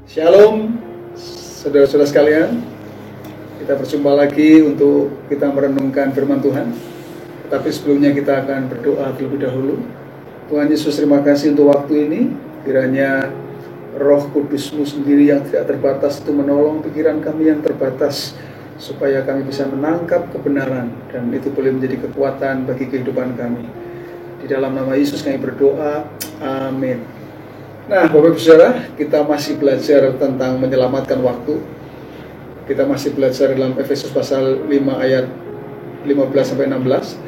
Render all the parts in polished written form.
Shalom, saudara-saudara sekalian. Kita berjumpa lagi untuk kita merenungkan firman Tuhan. Tapi sebelumnya kita akan berdoa terlebih dahulu. Tuhan Yesus, terima kasih untuk waktu ini. Kiranya Roh Kudus-Mu sendiri yang tidak terbatas itu menolong pikiran kami yang terbatas, supaya kami bisa menangkap kebenaran, dan itu boleh menjadi kekuatan bagi kehidupan kami. Di dalam nama Yesus kami berdoa, amin. Nah, Bapak Ibu Saudara, kita masih belajar tentang menyelamatkan waktu. Kita masih belajar dalam Efesus pasal 5 ayat 15-16.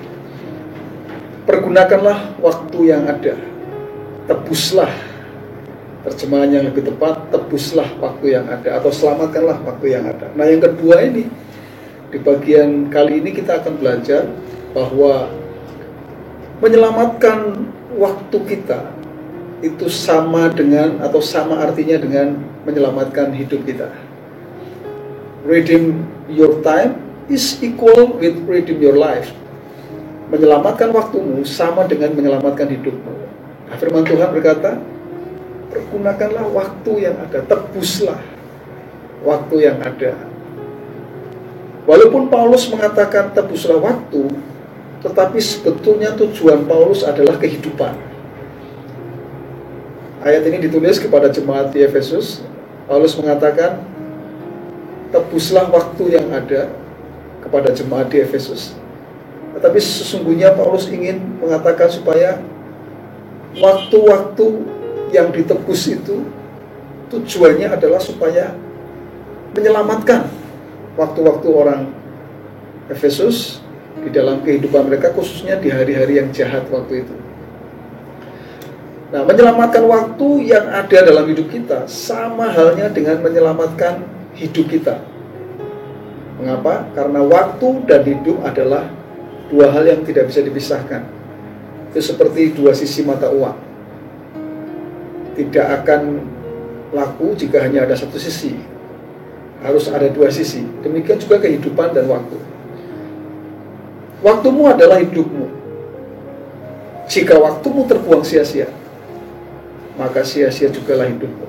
Pergunakanlah waktu yang ada. Tebuslah, terjemahan yang lebih tepat, tebuslah waktu yang ada, atau selamatkanlah waktu yang ada. Nah, yang kedua ini, di bagian kali ini kita akan belajar bahwa menyelamatkan waktu kita itu sama dengan atau sama artinya dengan menyelamatkan hidup kita. Redeem your time is equal with redeem your life. Menyelamatkan waktumu sama dengan menyelamatkan hidupmu. Nah, firman Tuhan berkata, pergunakanlah waktu yang ada, tebuslah waktu yang ada. Walaupun Paulus mengatakan tebuslah waktu, tetapi sebetulnya tujuan Paulus adalah kehidupan. Ayat ini ditulis kepada jemaat di Efesus. Paulus mengatakan, tebuslah waktu yang ada kepada jemaat di Efesus. Tetapi sesungguhnya Paulus ingin mengatakan supaya waktu-waktu yang ditebus itu tujuannya adalah supaya menyelamatkan waktu-waktu orang Efesus di dalam kehidupan mereka, khususnya di hari-hari yang jahat waktu itu. Nah, menyelamatkan waktu yang ada dalam hidup kita sama halnya dengan menyelamatkan hidup kita. Mengapa? Karena waktu dan hidup adalah dua hal yang tidak bisa dipisahkan. Itu seperti dua sisi mata uang. Tidak akan laku jika hanya ada satu sisi. Harus ada dua sisi. Demikian juga kehidupan dan waktu. Waktumu adalah hidupmu. Jika waktumu terbuang sia-sia, maka sia-sia jugalah hidupmu.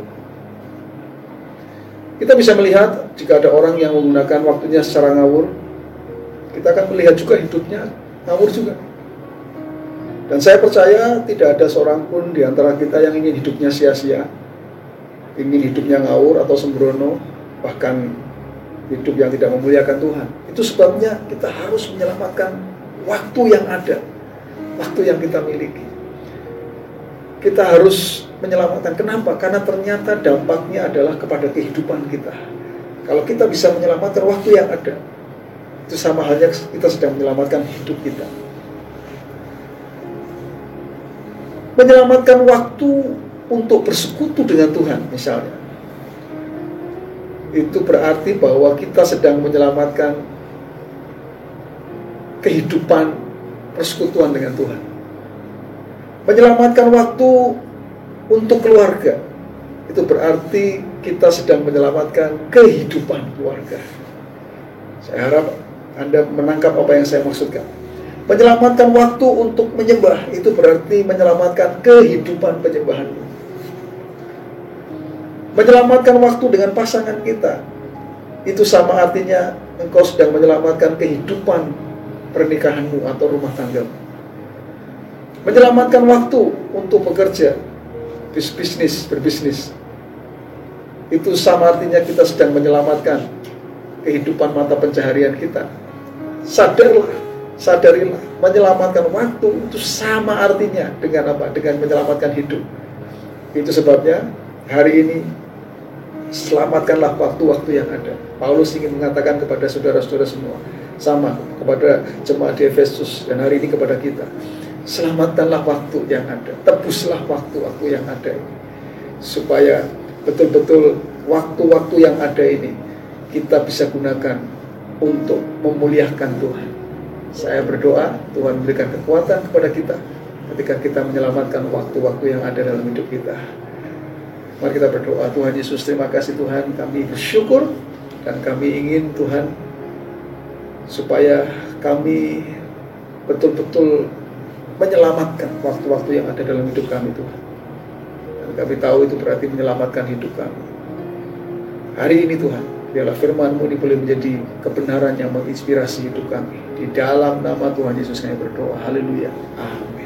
Kita bisa melihat jika ada orang yang menggunakan waktunya secara ngawur, kita akan melihat juga hidupnya ngawur juga. Dan saya percaya tidak ada seorang pun di antara kita yang ingin hidupnya sia-sia, ingin hidupnya ngawur atau sembrono, bahkan hidup yang tidak memuliakan Tuhan. Itu sebabnya kita harus menyelamatkan waktu yang ada, waktu yang kita miliki. Kita harus menyelamatkan. Kenapa? Karena ternyata dampaknya adalah kepada kehidupan kita. Kalau kita bisa menyelamatkan waktu yang ada, itu sama halnya kita sedang menyelamatkan hidup kita. Menyelamatkan waktu untuk bersekutu dengan Tuhan misalnya, itu berarti bahwa kita sedang menyelamatkan kehidupan persekutuan dengan Tuhan. Menyelamatkan waktu untuk keluarga, itu berarti kita sedang menyelamatkan kehidupan keluarga. Saya harap Anda menangkap apa yang saya maksudkan. Menyelamatkan waktu untuk menyembah, itu berarti menyelamatkan kehidupan penyembahanmu. Menyelamatkan waktu dengan pasangan kita, itu sama artinya engkau sedang menyelamatkan kehidupan pernikahanmu atau rumah tanggamu. Menyelamatkan waktu untuk bekerja, berbisnis, itu sama artinya kita sedang menyelamatkan kehidupan mata pencaharian kita. Sadarilah, menyelamatkan waktu itu sama artinya dengan apa? Dengan menyelamatkan hidup. Itu sebabnya hari ini selamatkanlah waktu-waktu yang ada. Paulus ingin mengatakan kepada saudara-saudara semua, sama kepada jemaat di Efesus dan hari ini kepada kita. Selamatkanlah waktu yang ada, tebuslah waktu-waktu yang ada ini, supaya betul-betul waktu-waktu yang ada ini kita bisa gunakan untuk memuliakan Tuhan. Saya berdoa Tuhan berikan kekuatan kepada kita ketika kita menyelamatkan waktu-waktu yang ada dalam hidup kita. Mari kita berdoa. Tuhan Yesus, terima kasih Tuhan, kami bersyukur dan kami ingin Tuhan supaya kami betul-betul menyelamatkan waktu-waktu yang ada dalam hidup kami Tuhan. Dan kami tahu itu berarti menyelamatkan hidup kami. Hari ini Tuhan, biarlah firman-Mu ini boleh menjadi kebenaran yang menginspirasi hidup kami. Di dalam nama Tuhan Yesus kami berdoa. Haleluya. Amin.